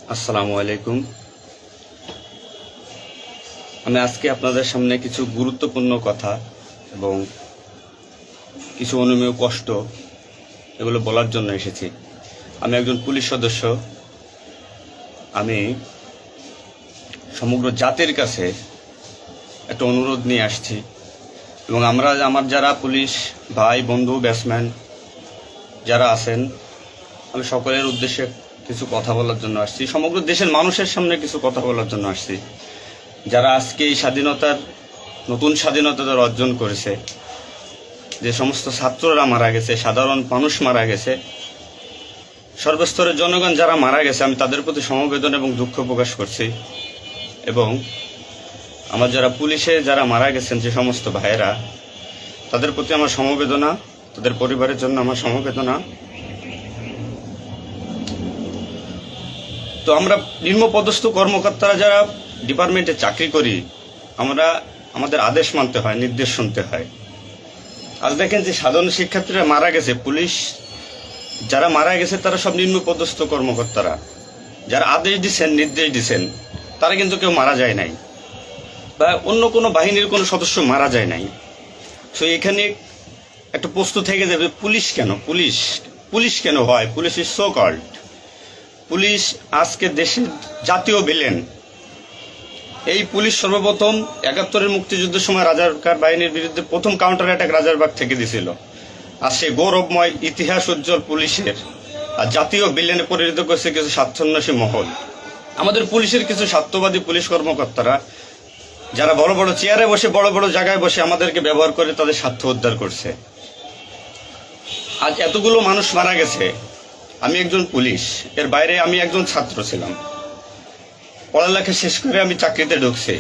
আসসালামু আলাইকুম। আমি আজকে আপনাদের সামনে কিছু গুরুত্বপূর্ণ কথা এবং কিছু অনুমেয় কষ্ট এগুলো বলার জন্য এসেছি। আমি একজন পুলিশ সদস্য। আমি সমগ্র জাতির কাছে একটা অনুরোধ নিয়ে আসছি এবং আমার যারা পুলিশ ভাই বন্ধু ব্যাটসম্যান যারা আছেন, আমি সকলের উদ্দেশ্যে কিছু কথা বলার জন্য আসছি। সমগ্র দেশের মানুষের সামনে কিছু কথা বলার জন্য আসছি। যারা আজকে এই নতুন স্বাধীনতা যারা অর্জন করেছে, যে সমস্ত ছাত্ররা মারা গেছে, সাধারণ মানুষ মারা গেছে, সর্বস্তরের জনগণ যারা মারা গেছে, আমি তাদের প্রতি সমবেদনা এবং দুঃখ প্রকাশ করছি। এবং আমার যারা পুলিশে যারা মারা গেছেন যে সমস্ত ভাইয়েরা, তাদের প্রতি আমার সমবেদনা, তাদের পরিবারের জন্য আমার সমবেদনা। তো আমরা নিম্নপদস্থ কর্মকর্তারা যারা ডিপার্টমেন্টে চাকরি করি, আমাদের আদেশ মানতে হয়, নির্দেশ শুনতে হয়। আজ দেখেন যে সাধারণ শিক্ষার্থীরা মারা গেছে, পুলিশ যারা মারা গেছে তারা সব নিম্নপদস্থ কর্মকর্তারা, যারা আদেশ দিচ্ছেন নির্দেশ দিচ্ছেন, তারা কিন্তু কেউ মারা যায় নাই, বা অন্য কোনো বাহিনীর কোনো সদস্য মারা যায় নাই। তো এখানে একটা প্রশ্ন থেকে যাবে, পুলিশ কেন, পুলিশ কেন হয়? Police is so called. Police আজকে দেশের জাতীয় ভিলেন। এই পুলিশ সর্বপ্রথম ৭১-এর মুক্তিযুদ্ধের সময় রাজাকার বাহিনীর বিরুদ্ধে প্রথম কাউন্টার অ্যাটাক রাজারবাগ থেকে দিছিল। আর সে গৌরবময় ইতিহাস উজ্জ্বল পুলিশের আর জাতীয় ভিলেনে পরিণত করেছে কিছু স্বার্থান্বেষী মহল। আমাদের পুলিশের কিছু স্বার্থবাদী পুলিশ কর্মকর্তারা যারা বড় বড় চেয়ারে বসে, বড় বড় জায়গায় বসে আমাদেরকে ব্যবহার করে তাদের স্বার্থ উদ্ধার করছে। আজ এতগুলো মানুষ মারা গেছে। আমি একজন পুলিশ, এর বাইরে আমি একজন ছাত্র ছিলাম। পড়ালেখা শেষ করে আমি চাকরিতে ঢুকছি।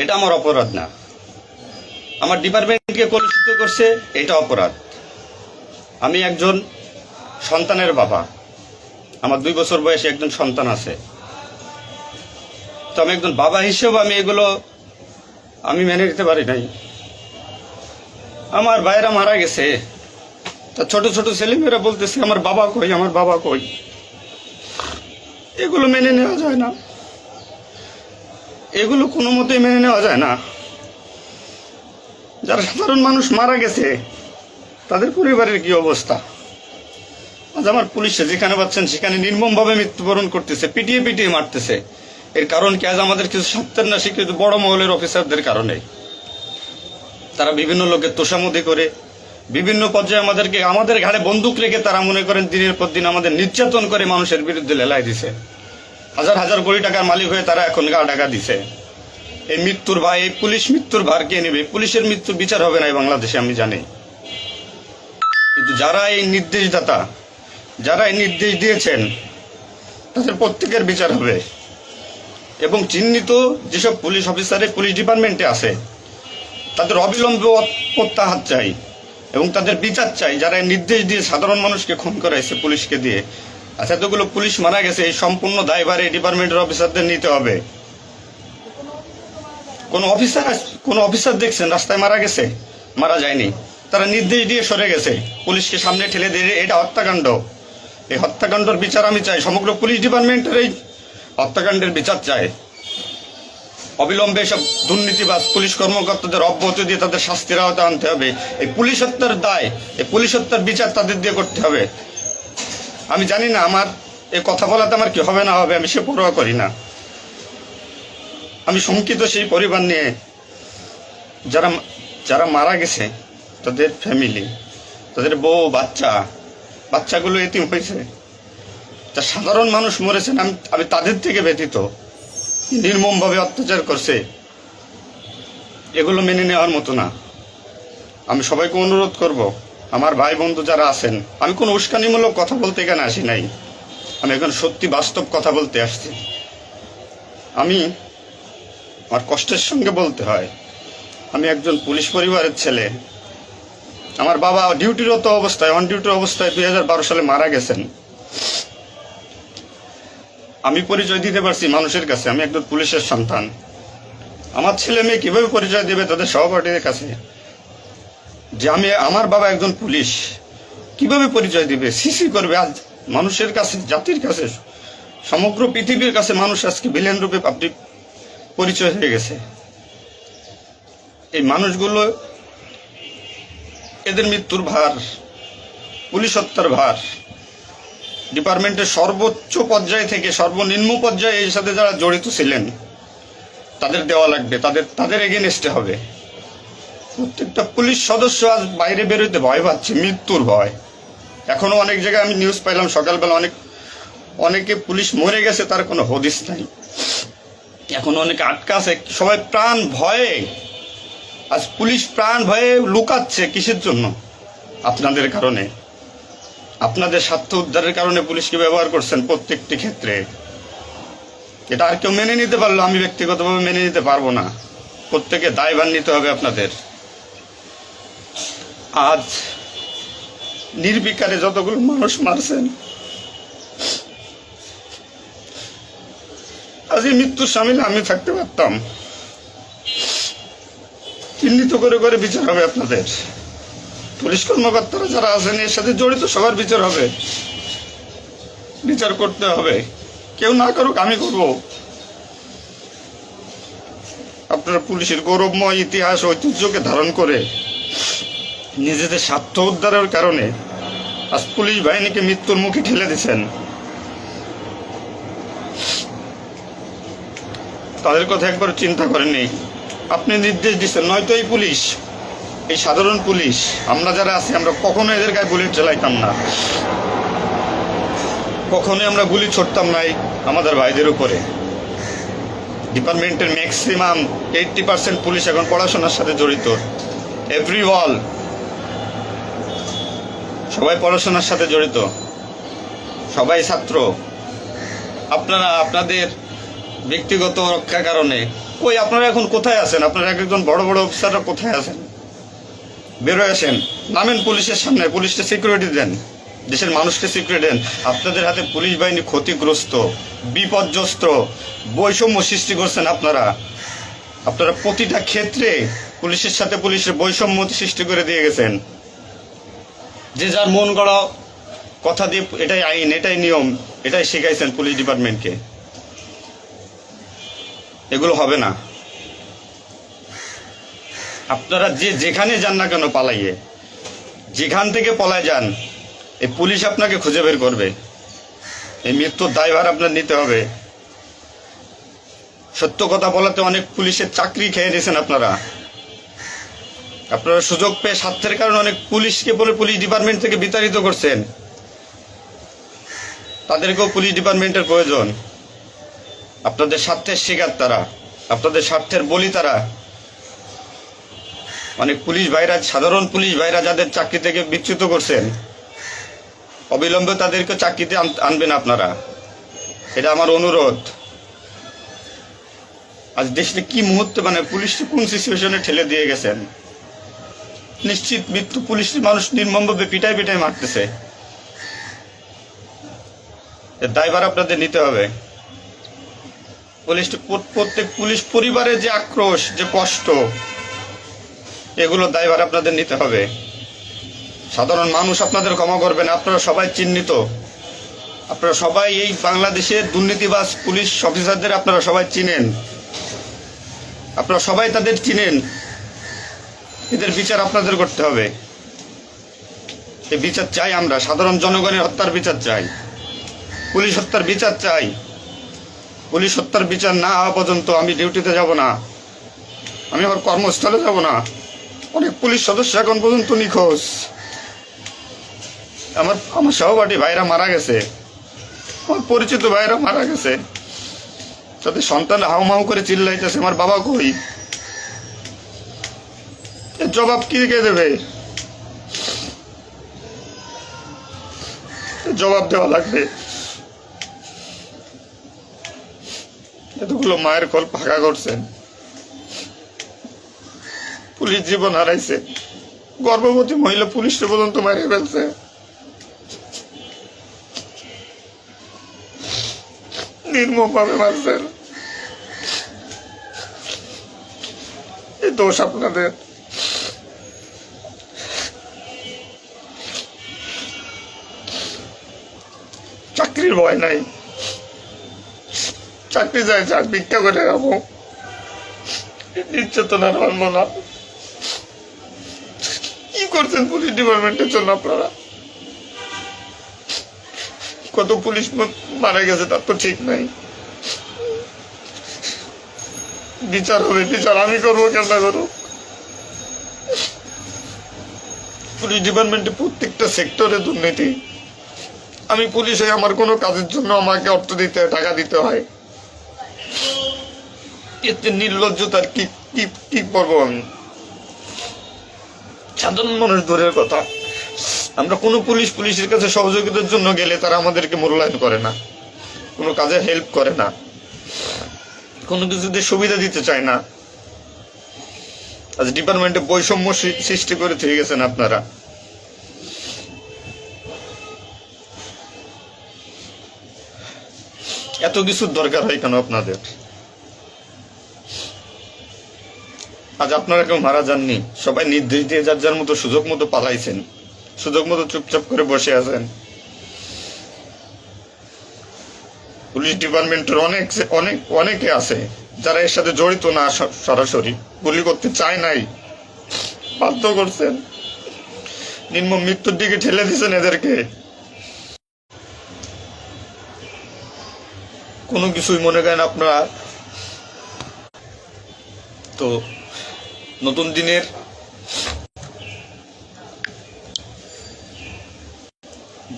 এটা আমার অপরাধ না। আমার ডিপার্টমেন্টকে কলুষিত করছে, এটা অপরাধ। আমি একজন সন্তানের বাবা, আমার 2 বছর বয়সে একজন সন্তান আছে। তো আমি একজন বাবা হিসেবে আমি মেনে নিতে পারি নাই। আমার ভাইয়েরা মারা গেছে, তা ছোট ছোট ছেলেমেয়েরা বলতেছে আমার বাবা কই, আমার বাবা কই। এগুলো মেনে নেওয়া যায় না, এগুলো কোনো মতেই মেনে নেওয়া যায় না। যারা সাধারণ মানুষ মারা গেছে তাদের পরিবারের কি অবস্থা? আজ আমার পুলিশে যেখানে পাচ্ছেন সেখানে নির্মমভাবে মৃত্যুবরণ করতেছে, পিটিয়ে পিটিয়ে মারতেছে। এর কারণ কি? আজ আমাদের কিছু স্বার্থের না স্বীকৃত বড় মহলের অফিসারদের কারণে। তারা বিভিন্ন লোকের তোষামোদি করে, বিভিন্ন পর্যায়ে আমাদের ঘাড়ে বন্দুক রেখে তারা মনে করেন দিনের পর দিন আমাদের নির্যাতন করে মানুষের বিরুদ্ধে লেলাই দিছে। হাজার হাজার কোটি টাকার মালিক হয়ে তারা এখন গা ঢাকা দিছে। এই মৃত্যুর ভার, এই পুলিশ মৃত্যুর ভার কে নেবে? পুলিশের মৃত্যুর বিচার হবে না এই বাংলাদেশে, আমি জানি। কিন্তু যারা এই নির্দেশদাতা, যারা এই নির্দেশ দিয়েছেন, তাদের প্রত্যেকের বিচার হবে। এবং চিহ্নিত যেসব পুলিশ অফিসারে পুলিশ ডিপার্টমেন্টে আছে, তাদের অবিলম্বে প্রত্যাহার চাই এবং তাদের বিচার চাই, যারা নির্দেশ দিয়ে সাধারণ মানুষকে খুন করাইছে পুলিশকে দিয়ে। আচ্ছা, এতগুলো পুলিশ মারা গেছে, এই সম্পূর্ণ দায়ভার এই ডিপার্টমেন্টের অফিসারদের নিতে হবে। কোন অফিসার দেখছেন রাস্তায় মারা গেছে? মারা যায়নি। তারা নির্দেশ দিয়ে সরে গেছে, পুলিশকে সামনে ঠেলে দিয়ে। এটা হত্যাকাণ্ড। এই হত্যাকাণ্ডের বিচার আমি চাই। সমগ্র পুলিশ ডিপার্টমেন্টের এই হত্যাকাণ্ডের বিচার চাই। অবিলম্বে সব দুর্নীতিবাজ পুলিশ কর্মকর্তাদের অব্যাহতি দিয়ে তাদের শাস্তির আওতায় আনতে হবে। এই পুলিশ হত্যার দায়, এই পুলিশ হত্যার বিচার তাদের দিয়ে করতে হবে। আমি জানি না আমার এই কথা বলাতে আমার কি হবে না হবে, আমি সে পরোয়া করি না। আমি শঙ্কিত সেই পরিবার নিয়ে, যারা মারা গেছে, তাদের ফ্যামিলি, তাদের বউ বাচ্চাগুলো এতিম হয়েছে। তা সাধারণ মানুষ মরেছেন, আমি তাদের থেকে ব্যতীত। নির্মমভাবে অত্যাচার করছে, এগুলো মেনে নেওয়ার মতো না। আমি সবাইকে অনুরোধ করব, আমার ভাই বন্ধু যারা আছেন, আমি কোনো উস্কানিমূলক কথা বলতে এখানে আসি নাই। আমি এখন সত্যি বাস্তব কথা বলতে আসছি। আমার কষ্টের সঙ্গে বলতে হয়, আমি একজন পুলিশ পরিবারের ছেলে। আমার বাবা অন ডিউটির অবস্থায় 2012 সালে মারা গেছেন। আমি পরিচয় দিতে পারছি মানুষের কাছে, আমি একজন পুলিশের সন্তান। আমার ছেলে মেয়ে কিভাবে পরিচয় দেবে তাদের সহপাঠীদের কাছে যে আমার বাবা একজন পুলিশ? কিভাবে পরিচয় দিবে? সিসি করবে? আজ মানুষের কাছে, জাতির কাছে সমগ্র পৃথিবীর কাছে মানুষ আজকে ভিলেন রূপে পাবলিক পরিচয় হয়ে গেছে। এই মানুষগুলো, এদের মৃত্যুর ভার, পুলিশ হত্যার ভার ডিপার্টমেন্টের সর্বোচ্চ পর্যায়ে থেকে সর্বনিম্ন পর্যায়ে এর সাথে যারা জড়িত ছিলেন তাদের দেওয়া লাগবে, তাদের এগেনস্টে হবে। প্রত্যেকটা পুলিশ সদস্য আজ বাইরে বেরোতে ভয় পাচ্ছে, মৃত্যুর ভয়। এখনো অনেক জায়গায় আমি নিউজ পাইলাম সকালবেলা, অনেকে পুলিশ মরে গেছে, তার কোনো হদিস নাই। এখন অনেকে আটকা আছে, সবাই প্রাণ ভয়ে, আজ পুলিশ প্রাণ ভয়ে লুকাচ্ছে। কিসের জন্য? আপনাদের কারণে, আপনাদের স্বার্থ উদ্ধারের কারণে পুলিশকে ব্যবহার করছেন প্রত্যেকটি ক্ষেত্রে। এটা আর কেউ মেনে নিতে পারলো, আমি ব্যক্তিগতভাবে মেনে নিতে পারবো না। প্রত্যেকে দায়ভার নিতে হবে আপনাদের। আজ নির্বিকারে যতগুলো মানুষ মারছেন, আজ এই মৃত্যুর সামিলে আমি থাকতে পারতাম। চিহ্নিত করে করে বিচার হবে আপনাদের। পুলিশ কর্মকর্তারা যারা আছেন এর সাথে জড়িত সবার বিচার হবে, বিচার করতে হবে। কেউ না করুক, আমি করব। আপনারা পুলিশের গৌরবময় ইতিহাস ঐতিহ্যকে ধারণ করে নিজেদের স্বার্থ উদ্ধারের কারণে আজ পুলিশ বাহিনীকে মৃত্যুর মুখে ঠেলে দিচ্ছেন। তাদের কথা একবার চিন্তা করেননি। আপনি নির্দেশ দিচ্ছেন, নয়তো এই পুলিশ, এই সাধারণ পুলিশ, আমরা যারা আছি, আমরা কখনো এদের গায়ে বুলেট চালাইতাম না, কখনোই আমরা গুলি ছড়তাম নাই আমাদের ভাইদের উপরে। ডিপার্টমেন্টের ম্যাক্সিমাম 80% পুলিশ এখন পড়াশোনার সাথে জড়িত। এভরি ওয়াল, সবাই পড়াশোনার সাথে জড়িত, সবাই ছাত্র। আপনারা আপনাদের ব্যক্তিগত রক্ষার কারণে কই, আপনারা এখন কোথায় আছেন? আপনারা একজন বড় বড় অফিসাররা কোথায় আছেন? বেরোয় আসেন, নামেন পুলিশের সামনে, পুলিশকে সিকিউরিটি দেন, দেশের মানুষকে সিকিউরিটি দেন। আপনাদের হাতে পুলিশ বাহিনী ক্ষতিগ্রস্ত, বিপর্যস্ত, বৈষম্য সৃষ্টি করছেন আপনারা। আপনারা প্রতিটা ক্ষেত্রে পুলিশের সাথে পুলিশের বৈষম্য সৃষ্টি করে দিয়ে গেছেন। যে যার মন গড়া কথা দিয়ে এটাই আইন, এটাই নিয়ম, এটাই শিখাইছেন পুলিশ ডিপার্টমেন্টকে। এগুলো হবে না। আপনারা যেখানে যান না কেন পালাইয়ে, যেখান থেকে পলায় যান, এই পুলিশ আপনাকে খুঁজে বের করবে। এই মৃত্যুর দায়ভার আপনার নিতে হবে। সত্য কথা বলাতে অনেক পুলিশের চাকরি খেয়ে নিয়েছেন আপনারা। আপনারা সুযোগ পেয়ে স্বার্থের কারণে অনেক পুলিশকে বলে পুলিশ ডিপার্টমেন্ট থেকে বিতাড়িত করছেন। তাদেরকেও পুলিশ ডিপার্টমেন্টের প্রয়োজন। আপনাদের স্বার্থের শিকার তারা, আপনাদের স্বার্থের বলি তারা। অনেক পুলিশ ভাইরা, সাধারণ পুলিশ ভাইরা যাদের চাকরি থেকে বিচ্যুত করছেন, অবিলম্বে তাদেরকে চাকরিতে আনবেন আপনারা। এটা আমার অনুরোধ। আজ দেশে কি মুহূর্তে, মানে পুলিশকে কোন সিচুয়েশনে ঠেলে দিয়ে গেছেন। নিশ্চিত মৃত্যু, পুলিশ মানুষ নির্মমভাবে পিটাই পিটাই মারতেছে। এর দায়ভার আপনাদের নিতে হবে। প্রত্যেক পুলিশ পরিবারের যে আক্রোশ, যে কষ্ট, এগুলো দায়ভার আপনাদের নিতে হবে। সাধারণ মানুষ আপনাদের ক্ষমা করবে না। আপনারা সবাই চিহ্নিত, আপনারা সবাই এই বাংলাদেশের দুর্নীতিবাজ পুলিশ অফিসারদের আপনারা সবাই চিনেন, আপনারা সবাই তাদের চিনেন। এদের বিচার আপনাদের করতে হবে। এই বিচার চাই আমরা, সাধারণ জনগণের হত্যার বিচার চাই, পুলিশ হত্যার বিচার চাই। পুলিশ হত্যার বিচার না হওয়া পর্যন্ত আমি ডিউটিতে যাব না, আমি আমার কর্মস্থলে যাব না। অনেক পুলিশ সদস্য এখন পর্যন্ত নিখোঁজ। আমার সহপাঠী ভাইরা মারা গেছে, আমার পরিচিত ভাইরা মারা গেছে। তাদের সন্তান হাউমাউ করে চিল্লাইতেছে, আমার বাবা কই? এর জবাব কি কে দেবে? জবাব দেওয়া লাগবে। এতগুলো মায়ের কোল ফাঁকা করছেন, পুলিশ জীবন হারাইছে, গর্ভবতী মহিলা পুলিশকে পর্যন্ত মারে ফেলছে। নির্মমভাবে মারছেন। এই দোষ আপনাদের। চাকরির ভয় নাই, চাকরি যায় যাক, ভিক্ষা করে খাবো, নির্যাতন আর মানবো না। কি করছেন পুলিশ ডিপার্টমেন্টের জন্য আপনারা? কত পুলিশ মারা গেছে তার তো ঠিক নাই। বিচার হবে, বিচার আমি করবো, কেন না করবো? পুলিশ ডিপার্টমেন্টে প্রত্যেকটা সেক্টরে দুর্নীতি। আমি পুলিশ হয়ে আমার কোনো কাজের জন্য আমাকে অর্থ দিতে হয়, টাকা দিতে হয়। এতে নির্লজ্জতার কি কি কি করবো আমি? সাধারণ মানুষ দূরের কথা, আমরা কোনো পুলিশের কাছে সহযোগিতার জন্য গেলে তারা আমাদেরকে মূল্যায়ন করে না, কোনো কাজে হেল্প করে না, কোনো কিছুতে সুবিধা দিতে চায় না। আজ ডিপার্টমেন্টে বৈষম্য সৃষ্টি করে থেকে গেছেন আপনারা। এত কিছুর দরকার হয় কেন আপনাদের? আজ আপনারা কেউ মারা যাননি, সবাই নির্দেশ দিয়ে যার যার মতো সুযোগ মতো পালাইছেন, সুযোগ মতো চুপচাপ করে বসে আছেন। পুলিশ ডিপার্টমেন্টের অনেকে আছে যারা এর সাথে জড়িত না, সরাসরি গুলি করতে চায় নাই, বাধ্য করছেন, নির্মম মৃত্যুর দিকে ঠেলে দিয়েছেন এদেরকে। কোনো কিছুই মনে করেন আপনারা। তো নতুন দিনের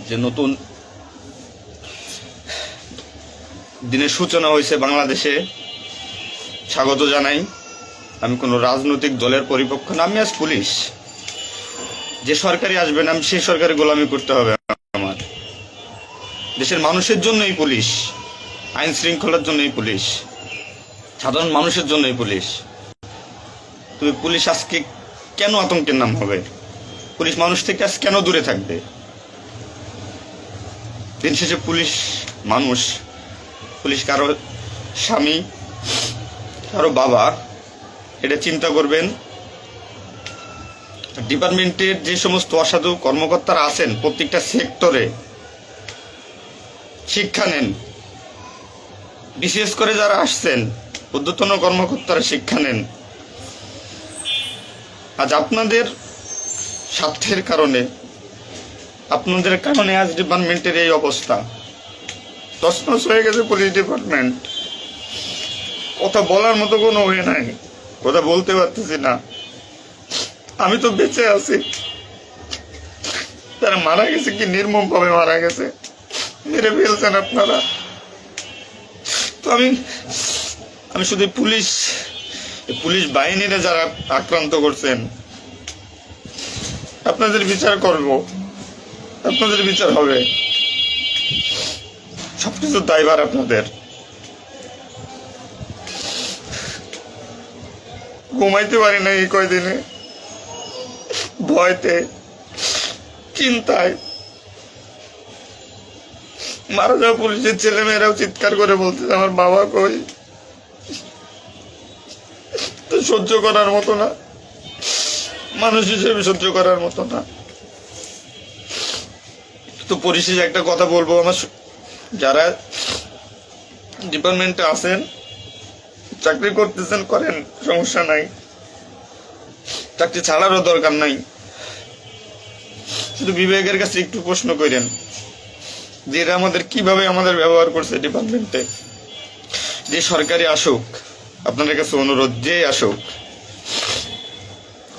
যে নতুন দিনের সূচনা হয়েছে বাংলাদেশে, স্বাগত জানাই। আমি কোনো রাজনৈতিক দলের পরিপক্ষ না, আমি আজ পুলিশ। যে সরকারি আসবেন আমি সেই সরকারি গোলামি করতে হবে আমার। দেশের মানুষের জন্যই পুলিশ, আইন শৃঙ্খলার জন্যই পুলিশ, সাধারণ মানুষের জন্যই পুলিশ। তুমি পুলিশ আজকে কেন আতঙ্কের নাম হবে? পুলিশ মানুষ থেকে আজ কেন দূরে থাকবে? দিন শেষে পুলিশ মানুষ, পুলিশ কারো স্বামী, কারো বাবা, এটা চিন্তা করবেন। ডিপার্টমেন্টের যে সমস্ত অসাধু কর্মকর্তারা আছেন প্রত্যেকটা সেক্টরে শিক্ষা নেন। বিশেষ করে যারা আসছেন ঊর্ধ্বতন কর্মকর্তারা শিক্ষা নেন। আজ আপনাদের স্বার্থের কারণে, আপনাদের কারণে আজ ডিপার্টমেন্টের এই অবস্থা। তছনছ হয়ে গেছে পুলিশ ডিপার্টমেন্ট। কথা বলার মতো কোনো ওয়ে নাই, কথা বলতে পারতেছি না। আমি তো বেঁচে আছি, তারা মারা গেছে কি নির্মম ভাবে মারা গেছে, মেরে ফেলছেন আপনারা। তো আমি শুধু পুলিশ বাহিনীরা যারা আক্রান্ত করছেন আপনাদের বিচার করব, আপনাদের বিচার হবে। সবকিছু দায়ভার আপনাদের। ঘুমাইতে পারি না এই কয়দিনে, ভয়তে, চিন্তায়। মারা যাওয়া পুলিশের ছেলেমেয়েরাও চিৎকার করে বলতেছে আমার বাবা কই। তো সহ্য করার মতো না, মানুষ হিসেবে সহ্য করার মতো না। তো পরিশেষে একটা কথা বলবো, আমার যারা ডিপার্টমেন্টে আছেন, চাকরি করতেছেন করেন, সমস্যা নাই, চাকরি ছাড়ারও দরকার নাই। শুধু বিবেকের কাছে একটু প্রশ্ন করেন যে এরা কিভাবে আমাদের ব্যবহার করছে ডিপার্টমেন্টে। যে সরকারি আসুক, আপনাদের কাছে অনুরোধ, যে আসুক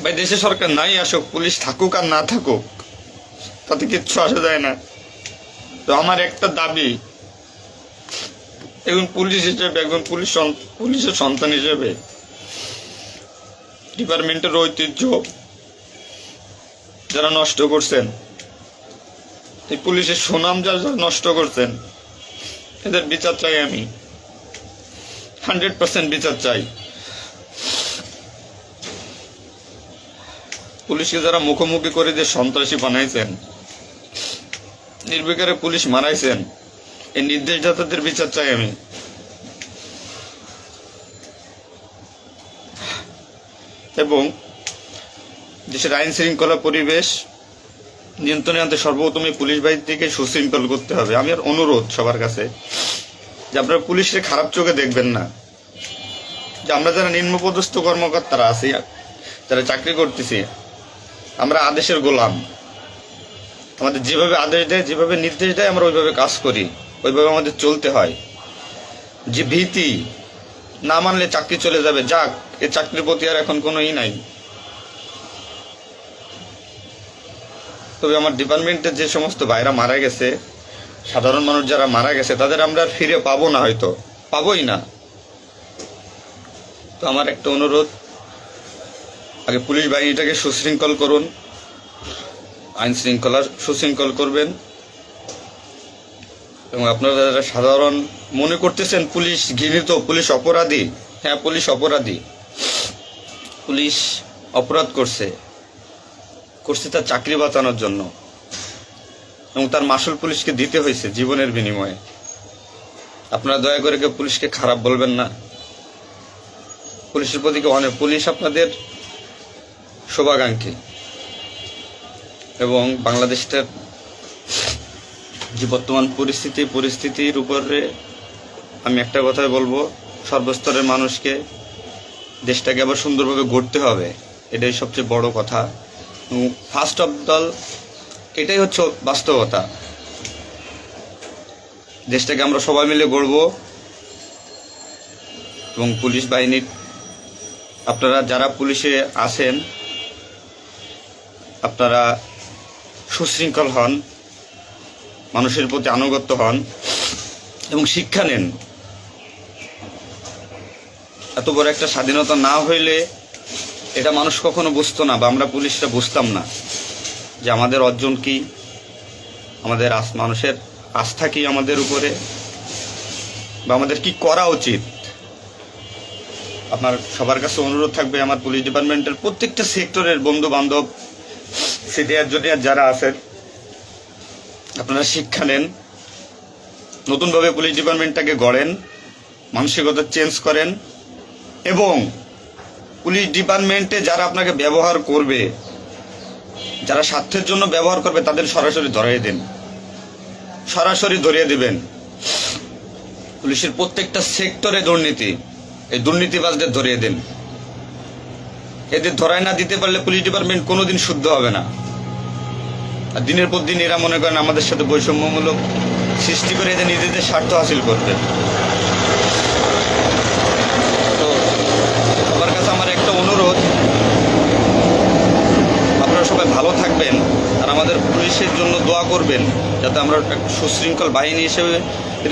ভাই, দেশে সরকার নাই আসুক, পুলিশ থাকুক আর না থাকুক তাতে কিচ্ছু আসা যায় না। তো আমার একটা দাবি, একজন পুলিশ হিসেবে, একজন পুলিশের সন্তান হিসেবে, ডিপার্টমেন্টের ঐতিহ্য যারা নষ্ট করছেন, এই পুলিশের সুনাম যারা নষ্ট করছেন, এদের বিচার চাই আমি, 100% বিচার চাই। পুলিশকে যারা মুখোমুখি করে যে সন্ত্রাসী বানাইছেন, নির্বিকারে পুলিশ মারাইছেন, এই নির্দেশদাতাদের বিচার চাই আমি। এবং দেশের আইন শৃঙ্খলা পরিবেশ নিয়ন্ত্রণে আনতে সর্বপ্রথমে পুলিশ বাহিনীকে সুশৃঙ্খল করতে হবে। আমি আর অনুরোধ সবার কাছে, যে আপনারা পুলিশের খারাপ চোখে দেখবেন না, যে আমরা যারা নিম্নপদস্থ কর্মকর্তারা আছি, যারা চাকরি করতেছি, আমরা আদেশের গোলাম। আমাদের যেভাবে আদেশ দেয়, যেভাবে নির্দেশ দেয়, আমরা ওইভাবে কাজ করি, ওইভাবে আমাদের চলতে হয়। যে ভীতি, না মানলে চাকরি চলে যাবে, যাক, এ চাকরির প্রতি আর এখন কোনো নাই। তবে আমার ডিপার্টমেন্টের যে সমস্ত ভাইরা মারা গেছে, সাধারণ মানুষ যারা মারা গেছে, তাদের আমরা আর ফিরে পাবো না, হয়তো পাবোই না। তো আমার একটা অনুরোধ, আগে পুলিশ বাহিনীটাকে সুশৃঙ্খল করুন, আইন শৃঙ্খলা সুশৃঙ্খল করবেন। এবং আপনারা যারা সাধারণ মনে করতেছেন পুলিশ ঘৃণিত, পুলিশ অপরাধী, হ্যাঁ পুলিশ অপরাধী, পুলিশ অপরাধ করছে তার চাকরি বাঁচানোর জন্য, এবং তার মাসুল পুলিশকে দিতে হয়েছে জীবনের বিনিময়ে। আপনারা দয়া করে কেউ পুলিশকে খারাপ বলবেন না। পুলিশের প্রতি অনেক, পুলিশ আপনাদের শুভাকাঙ্ক্ষী। এবং বাংলাদেশটার যে বর্তমান পরিস্থিতির উপরে আমি একটা কথাই বলবো, সর্বস্তরের মানুষকে, দেশটাকে আবার সুন্দরভাবে গড়তে হবে, এটাই সবচেয়ে বড় কথা। ফার্স্ট অফ অল এটাই হচ্ছে বাস্তবতা। দেশটাকে আমরা সবাই মিলে গড়ব। এবং পুলিশ বাহিনীর, আপনারা যারা পুলিশে আছেন, আপনারা সুশৃঙ্খল হন, মানুষের প্রতি আনুগত্য হন এবং শিক্ষা নেন। এত বড় একটা স্বাধীনতা না হইলে এটা মানুষ কখনো বুঝতো না, বা আমরা পুলিশটা বুঝতাম না যে আমাদের অর্জন কি, আমাদের মানুষের আস্থা কি আমাদের উপরে, বা আমাদের কি করা উচিত। আপনার সবার কাছে অনুরোধ থাকবে, আমার পুলিশ ডিপার্টমেন্টের প্রত্যেকটা সেক্টরের বন্ধু বান্ধব, সিনিয়র জুনিয়র যারা আছেন, আপনারা শিক্ষা নেন, নতুনভাবে পুলিশ ডিপার্টমেন্টটাকে গড়েন, মানসিকতা চেঞ্জ করেন। এবং পুলিশ ডিপার্টমেন্টে যারা আপনাকে ব্যবহার করবে, যারা স্বার্থের জন্য ব্যবহার করবে, তাদের সরাসরি ধরিয়ে দেন, সরাসরি ধরিয়ে দিবেন। পুলিশের প্রত্যেকটা সেক্টরে দুর্নীতি, এই দুর্নীতিবাজদের ধরিয়ে দেন। এদের ধরায় না দিতে পারলে পুলিশ ডিপার্টমেন্ট কোনোদিন শুদ্ধ হবে না। আর দিনের পর দিন এরা মনে করেন আমাদের সাথে বৈষম্যমূলক সৃষ্টি করে এদের নিজেদের স্বার্থ হাসিল করবে। তো সবার কাছে আমার একটা অনুরোধ, আপনারা সবাই ভালো থাকবেন আর আমাদের পুলিশের জন্য দোয়া করবেন, যাতে আমরা একটা সুশৃঙ্খল বাহিনী হিসেবে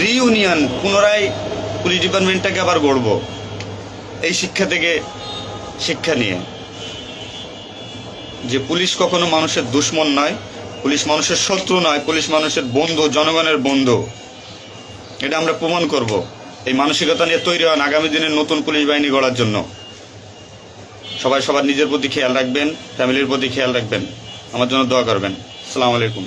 রিইউনিয়ন, পুনরায় পুলিশ ডিপার্টমেন্টটাকে আবার গড়ব, এই শিক্ষা থেকে শিক্ষা নিয়ে, যে পুলিশ কখনো মানুষের দুশ্মন নয়, পুলিশ মানুষের শত্রু নয়, পুলিশ মানুষের বন্ধু, জনগণের বন্ধু। এটা আমরা প্রমাণ করব। এই মানসিকতা নিয়ে তৈরি হন আগামী দিনের নতুন পুলিশ বাহিনী গড়ার জন্য। সবাই সবার নিজের প্রতি খেয়াল রাখবেন, ফ্যামিলির প্রতি খেয়াল রাখবেন, আমার জন্য দোয়া করবেন। আসসালামু আলাইকুম।